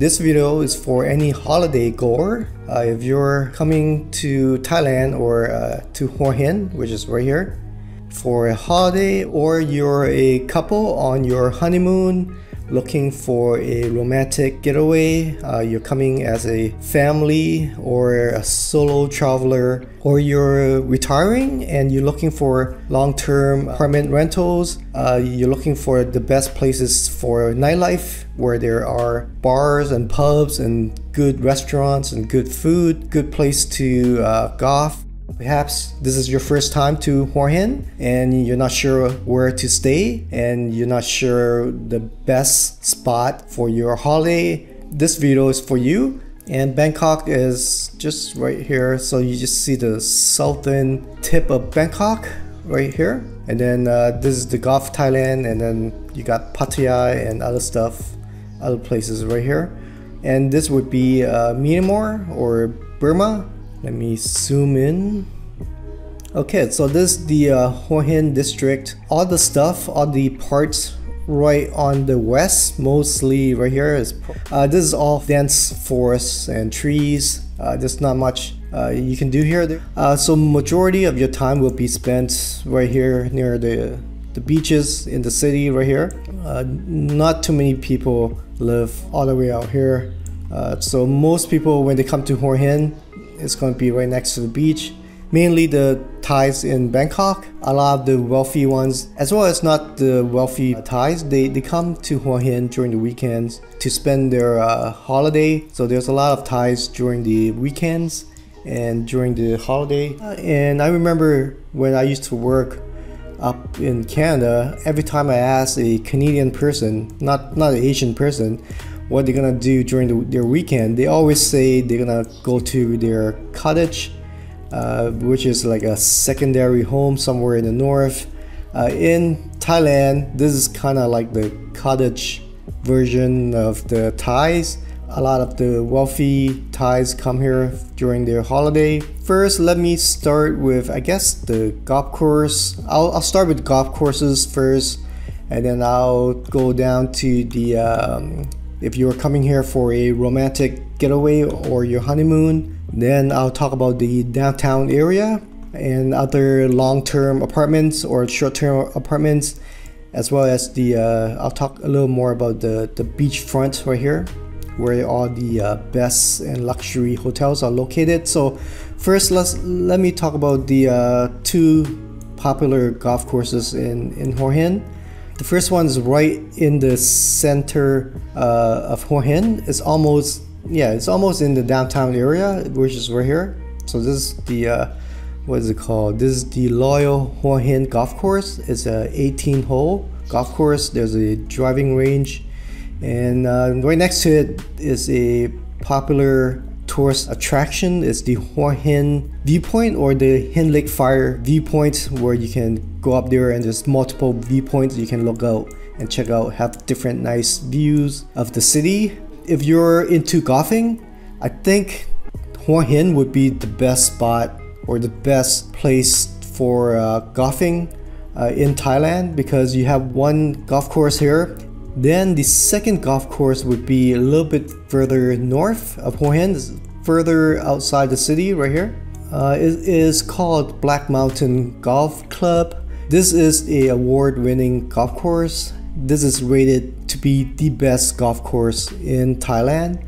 This video is for any holiday goer. If you're coming to Thailand or to Hua Hin, which is right here, for a holiday, or you're a couple on your honeymoon looking for a romantic getaway, you're coming as a family or a solo traveler, or you're retiring and you're looking for long-term apartment rentals, you're looking for the best places for nightlife where there are bars and pubs and good restaurants and good food, good place to golf. Perhaps this is your first time to Hua Hin and you're not sure where to stay and you're not sure the best spot for your holiday. This video is for you. And Bangkok is just right here, so you just see the southern tip of Bangkok right here. And then this is the Gulf Thailand, and then you got Pattaya and other stuff, other places right here. And this would be Myanmar or Burma. Let me zoom in. Okay, so this is the Hua Hin district. All the stuff, all the parts right on the west, mostly right here, is this is all dense forests and trees. There's not much you can do here. So majority of your time will be spent right here near the beaches in the city right here. Not too many people live all the way out here. So most people, when they come to Hua Hin, it's going to be right next to the beach. Mainly the Thais in Bangkok, a lot of the wealthy ones, as well as not the wealthy Thais, they come to Hua Hin during the weekends to spend their holiday. So there's a lot of Thais during the weekends and during the holiday. And I remember when I used to work up in Canada, every time I asked a Canadian person, not an Asian person, what they're gonna do during their weekend, they always say they're gonna go to their cottage, which is like a secondary home somewhere in the north. In Thailand, this is kind of like the cottage version of the Thais. A lot of the wealthy Thais come here during their holiday. First, let me start with, I guess, the golf course. I'll start with golf courses first, and then I'll go down to the if you're coming here for a romantic getaway or your honeymoon. Then I'll talk about the downtown area and other long-term apartments or short-term apartments, as well as the I'll talk a little more about the beachfront right here, where all the best and luxury hotels are located. So first, let me talk about the two popular golf courses in Hua Hin. The first one is right in the center of Hua Hin. It's almost in the downtown area, which is right here. So this is the what is it called? This is the Loyal Hua Hin Golf Course. It's a 18-hole golf course. There's a driving range, and right next to it is a popular tourist attraction. It's the Hua Hin Viewpoint, or the Hin Lake Fire Viewpoint, where you can go up there and there's multiple viewpoints you can look out and check out, have different nice views of the city. If you're into golfing, I think Hua Hin would be the best spot or the best place for golfing in Thailand, because you have one golf course here. Then the second golf course would be a little bit further north of Hua Hin, further outside the city right here. It is called Black Mountain Golf Club. This is a award-winning golf course. This is rated to be the best golf course in Thailand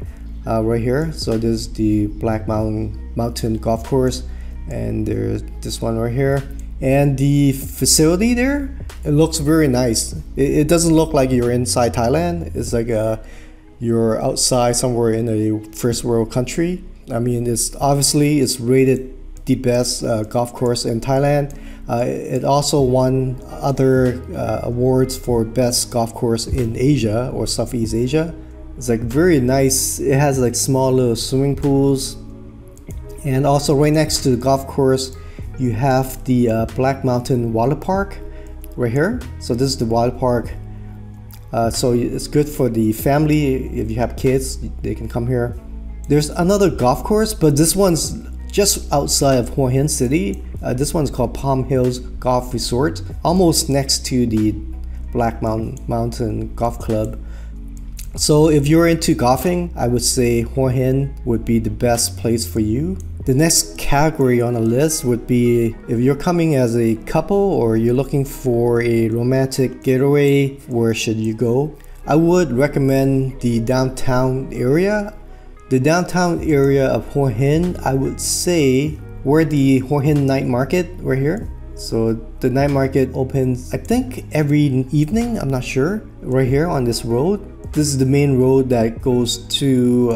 right here. So this is the Black Mountain Golf Course, and there's this one right here. And the facility there, it looks very nice. It doesn't look like you're inside Thailand. It's like you're outside somewhere in a first world country. I mean, it's rated the best golf course in Thailand. It also won other awards for best golf course in Asia or Southeast Asia. It's like very nice. It has like small little swimming pools, and also right next to the golf course you have the Black Mountain Water Park right here. So this is the water park. So it's good for the family. If you have kids, they can come here. There's another golf course, but this one's just outside of Hua Hin City. This one's called Palm Hills Golf Resort, almost next to the Black Mountain Golf Club. So if you're into golfing, I would say Hua Hin would be the best place for you. The next category on the list would be if you're coming as a couple or you're looking for a romantic getaway, where should you go? I would recommend the downtown area. The downtown area of Hua Hin, I would say where the Hua Hin night market right here. So the night market opens, I think, every evening, I'm not sure, right here on this road. This is the main road that goes to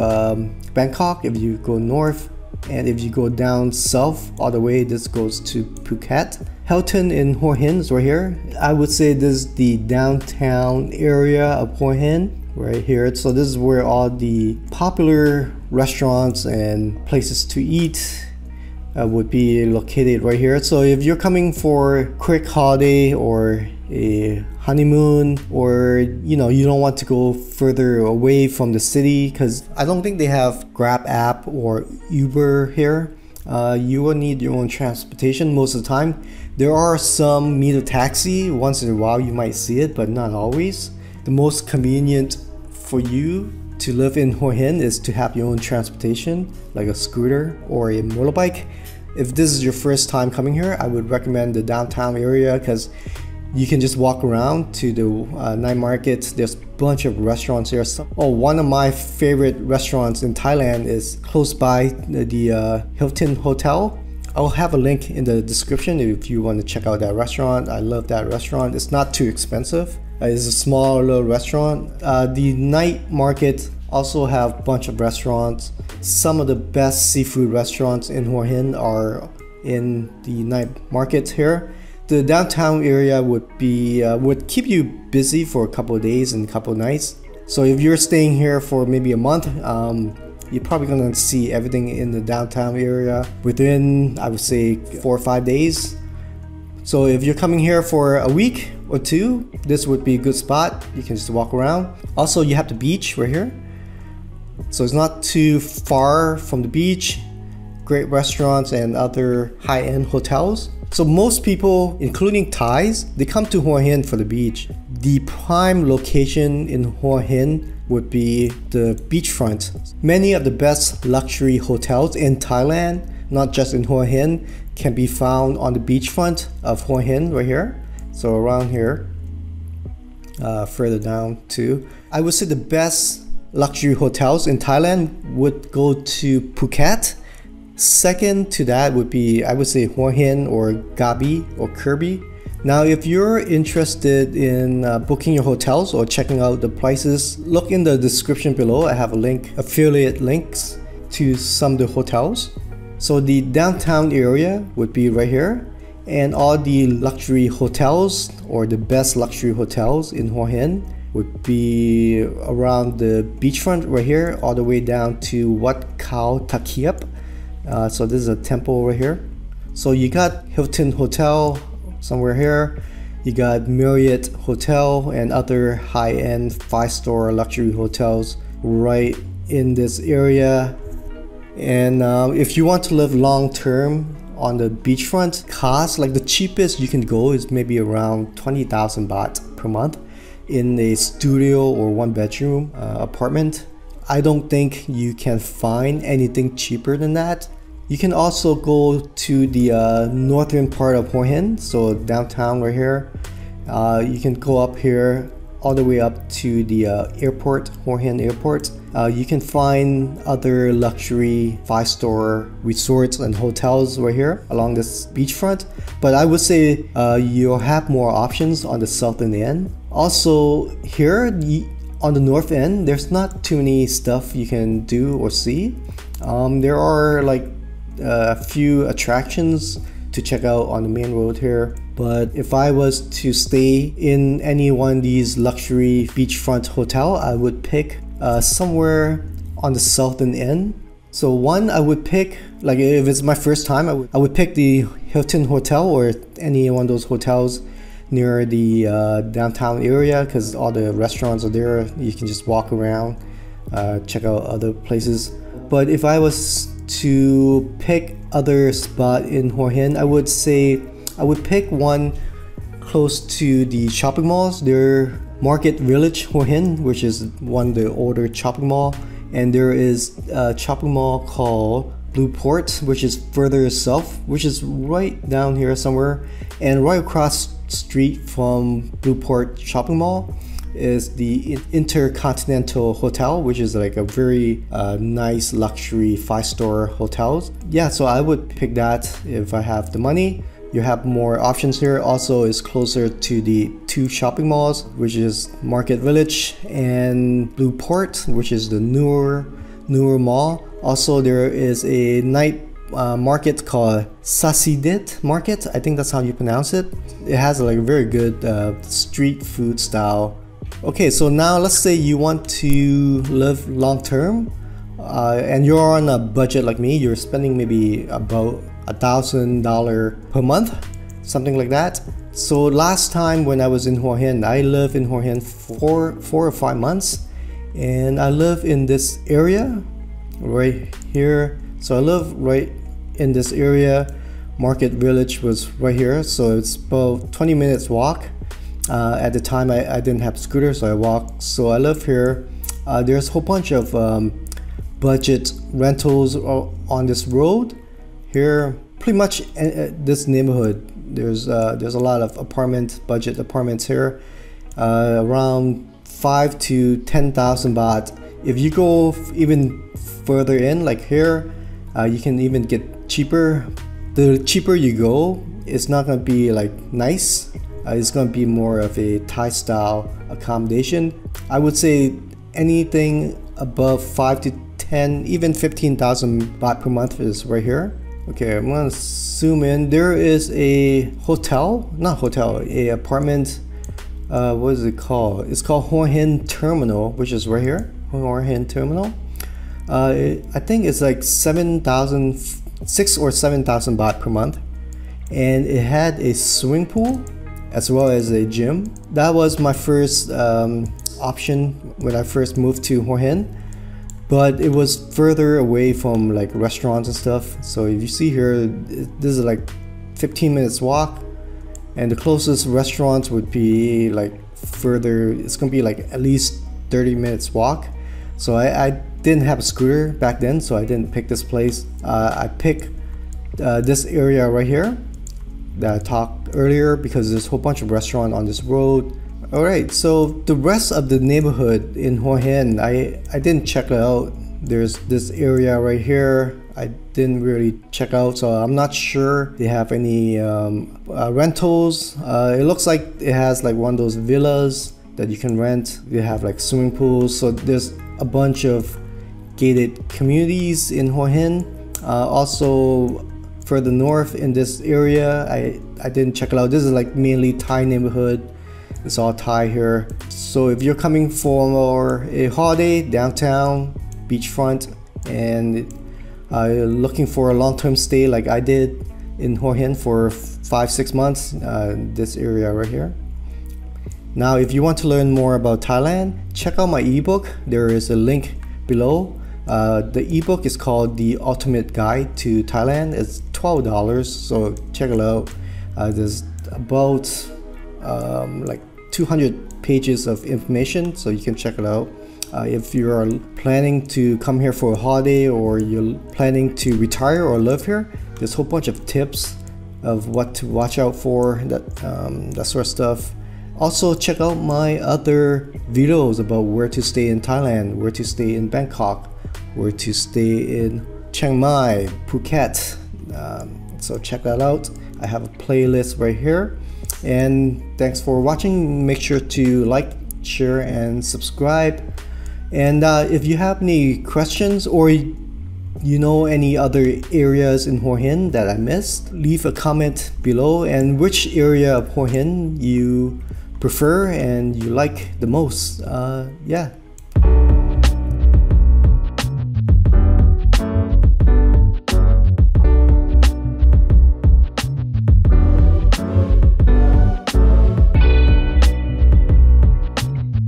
Bangkok if you go north, and if you go down south all the way, this goes to Phuket. Hilton in Hua Hin is right here. I would say this is the downtown area of Hua Hin right here. So this is where all the popular restaurants and places to eat would be located right here. So if you're coming for a quick holiday or a honeymoon, or you don't want to go further away from the city, because I don't think they have Grab app or Uber here. You will need your own transportation most of the time. There are some meter taxi, once in a while you might see it, but not always. The most convenient for you to live in Hua Hin is to have your own transportation, like a scooter or a motorbike. If this is your first time coming here, I would recommend the downtown area, because you can just walk around to the night market. There's a bunch of restaurants here. One of my favorite restaurants in Thailand is close by the Hilton Hotel. I'll have a link in the description if you want to check out that restaurant. I love that restaurant. It's not too expensive. It's a small little restaurant. The night market also have a bunch of restaurants. Some of the best seafood restaurants in Hua Hin are in the night market here. The downtown area would keep you busy for a couple of days and a couple of nights. So if you're staying here for maybe a month, you're probably gonna see everything in the downtown area within, I would say, 4 or 5 days. So if you're coming here for a week or two, this would be a good spot. You can just walk around. Also, you have the beach right here. So it's not too far from the beach. Great restaurants and other high-end hotels. So most people, including Thais, they come to Hua Hin for the beach. The prime location in Hua Hin would be the beachfront. Many of the best luxury hotels in Thailand, not just in Hua Hin, can be found on the beachfront of Hua Hin right here. So around here, further down too. I would say the best luxury hotels in Thailand would go to Phuket. Second to that would be, I would say, Hua Hin or Gabi or Kirby. Now, if you're interested in booking your hotels or checking out the prices, look in the description below. I have a link, affiliate links to some of the hotels. So the downtown area would be right here, and all the luxury hotels or the best luxury hotels in Hua Hin would be around the beachfront right here, all the way down to Wat Khao Thakiep. So this is a temple right here. So you got Hilton Hotel somewhere here. You got Marriott Hotel and other high-end 5-star luxury hotels right in this area. And if you want to live long-term on the beachfront, cost, like the cheapest you can go is maybe around 20,000 baht per month in a studio or 1-bedroom apartment. I don't think you can find anything cheaper than that. You can also go to the northern part of Hua Hin, so downtown right here. You can go up here all the way up to the airport, Hua Hin Airport. You can find other luxury 5-star resorts and hotels right here along this beachfront. But I would say you'll have more options on the southern end. Also here on the north end, there's not too many stuff you can do or see. There are like a few attractions to check out on the main road here, but if I was to stay in any one of these luxury beachfront hotel, I would pick somewhere on the southern end. So one, I would pick, like if it's my first time, I would pick the Hilton Hotel or any one of those hotels near the downtown area, because all the restaurants are there. You can just walk around, check out other places. But if I was to pick other spot in Hua Hin, I would say I would pick one close to the shopping malls. There Market Village Hua Hin, which is one of the older shopping mall, and there is a shopping mall called Blueport, which is further south, which is right down here somewhere. And right across street from Blueport shopping mall is the Intercontinental Hotel, which is like a very nice luxury 5-star hotel. Yeah, so I would pick that if I have the money. You have more options here. Also, it's closer to the 2 shopping malls, which is Market Village and Blueport, which is the newer mall. Also, there is a night market called Sasidit Market. I think that's how you pronounce it. It has like a very good street food style. Okay, so now let's say you want to live long term and you're on a budget like me. You're spending maybe about $1,000 per month, something like that. So last time when I was in Hua Hin, I lived in Hua Hin for 4 or 5 months, and I live in this area right here. So I live right in this area. Market Village was right here, so it's about 20 minutes walk. At the time I didn't have a scooter, so I walked. So I live here. There's a whole bunch of budget rentals on this road here. Pretty much this neighborhood, there's a lot of budget apartments here, around 5 to 10,000 baht. If you go even further in, like here, you can even get cheaper. The cheaper you go, it's not gonna be like nice. It's gonna be more of a Thai style accommodation. I would say anything above 5 to 10, even 15,000 baht per month is right here. Okay, I'm gonna zoom in. There is a hotel, not hotel, a apartment. What is it called? It's called Hua Hin Terminal, which is right here. Hua Hin Terminal. I think it's like 6 or 7,000 baht per month, and it had a swimming pool as well as a gym. That was my first option when I first moved to Hua Hin, but it was further away from like restaurants and stuff. So if you see here, this is like 15 minutes walk, and the closest restaurants would be like further. It's gonna be like at least 30 minutes walk. So I didn't have a scooter back then, so I didn't pick this place. I picked this area right here that I talked earlier because there's a whole bunch of restaurants on this road. Alright, so the rest of the neighborhood in Hua Hin, I didn't check it out. There's this area right here I didn't really check out, so I'm not sure they have any rentals. It looks like it has like one of those villas that you can rent. They have like swimming pools, so there's a bunch of gated communities in Hua Hin. Also further north in this area, I didn't check it out. This is like mainly Thai neighborhood. It's all Thai here. So if you're coming for a holiday downtown, beachfront, and looking for a long-term stay like I did in Hua Hin for 5-6 months, this area right here. Now if you want to learn more about Thailand, check out my ebook. There is a link below. The ebook is called The Ultimate Guide to Thailand. It's $12, so check it out. There's about like 200 pages of information, so you can check it out. If you're planning to come here for a holiday, or you're planning to retire or live here, there's a whole bunch of tips of what to watch out for, that sort of stuff. Also check out my other videos about where to stay in Thailand, where to stay in Bangkok, where to stay in Chiang Mai, Phuket. So check that out. I have a playlist right here. And thanks for watching. Make sure to like, share, and subscribe. And if you have any questions, or you know any other areas in Hua Hin that I missed, leave a comment below, and which area of Hua Hin you prefer and you like the most. Yeah,